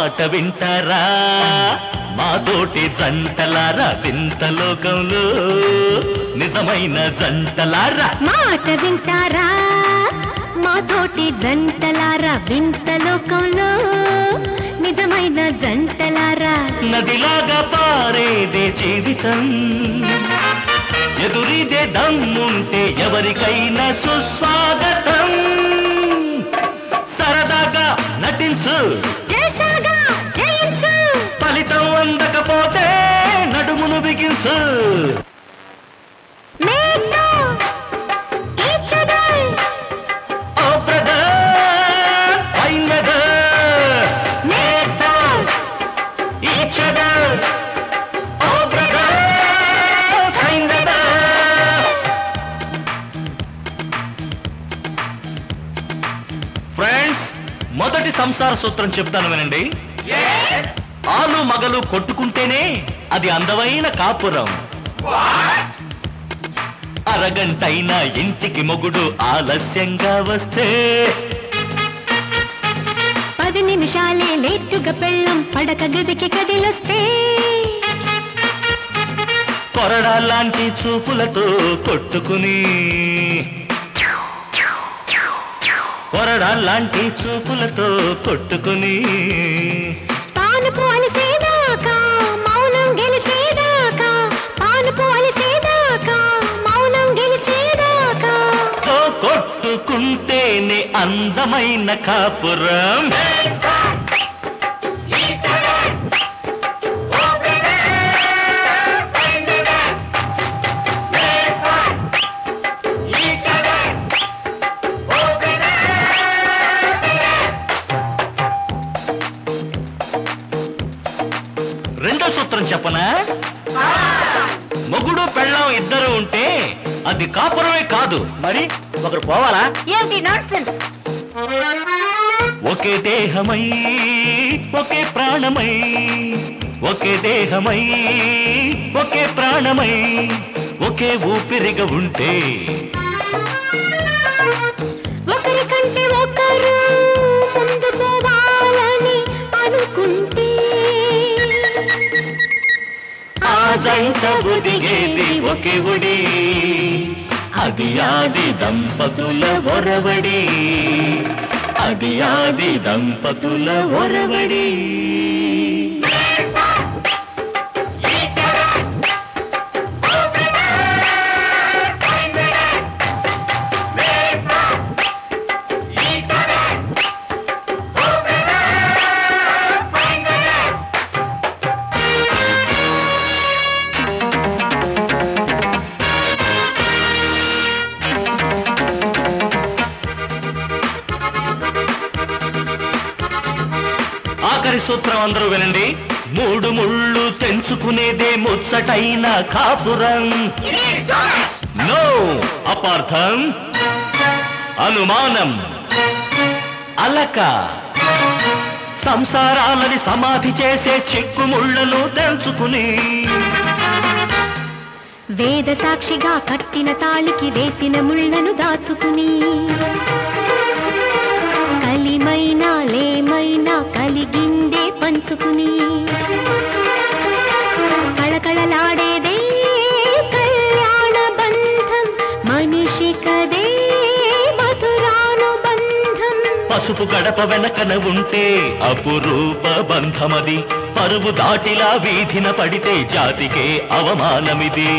మాట వింటారా మాతోటి జంటలారా వింత లోకంలో నిజమైన జంటలారా మాట వింటారా మాతోటి జంటలారా వింత లోకంలో నిజమైన జంటలారా నదిలాగా పారేదే జీవితం ఎదురిదే దమ్ముంటే ఎవరికైనా సుస్వాగతం సరదాగా నటించు ఫలితం అందకపోతే నడుమును బిగించు ఫ్రెండ్స్ మొదటి సంసార సూత్రం చెప్తాను వినండి ఆలు మగలు కొట్టుకుంటేనే అది అందమైన కాపురం అరగంటైనా ఇంటికి మొగుడు ఆలస్యంగా వస్తే 10 నిమిషాలే లేటుగా పెళ్ళం పడక గదికి కదిలొస్తే కొరడాలాంటి చూపులతో కొట్టుకుని కొరడాలాంటి చూపులతో కొట్టుకుని పానుపు అలిసేదాకా మౌనం గెలిచేదాకా పానుపు అలిసేదాకా మౌనం గెలిచేదాకా కొట్టుకుంటేనే అందమైన కాపురం రెండో సూత్రం చెప్పనా మొగుడు పెళ్ళం ఇద్దరు ఉంటే అది కాపురమే కాదు మరి ఒకరు పోవాలా ఏంటి నాన్సెన్స్ ఒకే దేహమై ఒకే ప్రాణమై ఒకే దేహమై ఒకే ప్రాణమై ఒకే ఊపిరిగా ఉంటే ఒకరికంటే ఒకరు ముందు పోవాలని అనుకుంటే ఆ జంట ఒదిగేది ఒకే ఒడి అది ఆది దంపతుల ఒరవడి అది ఆది దంపతుల ఒరవడి ఆఖరి సూత్రం అందరూ వినండి 3 ముళ్ళు తెంచుకునేదే ముచ్చటైన కాపురం నో అపార్థం అనుమానం అలక సంసారాలని సమాధి చేసే చిక్కుముళ్ళను తెంచుకుని వేద సాక్షిగా కట్టిన తాళికి వేసిన ముళ్ళను దాచుకుని కలిమైనా లేమైనా కలిగిందే పంచుకుని కళకళలాడేదే కళ్యాణ బంధం మనిషి కదే మధురానుబంధం పసుపు గడప వెనకన ఉంటే అపురూప బంధమది పరువు దాటిలా వీధిన పడితే జాతికే అవమానమిది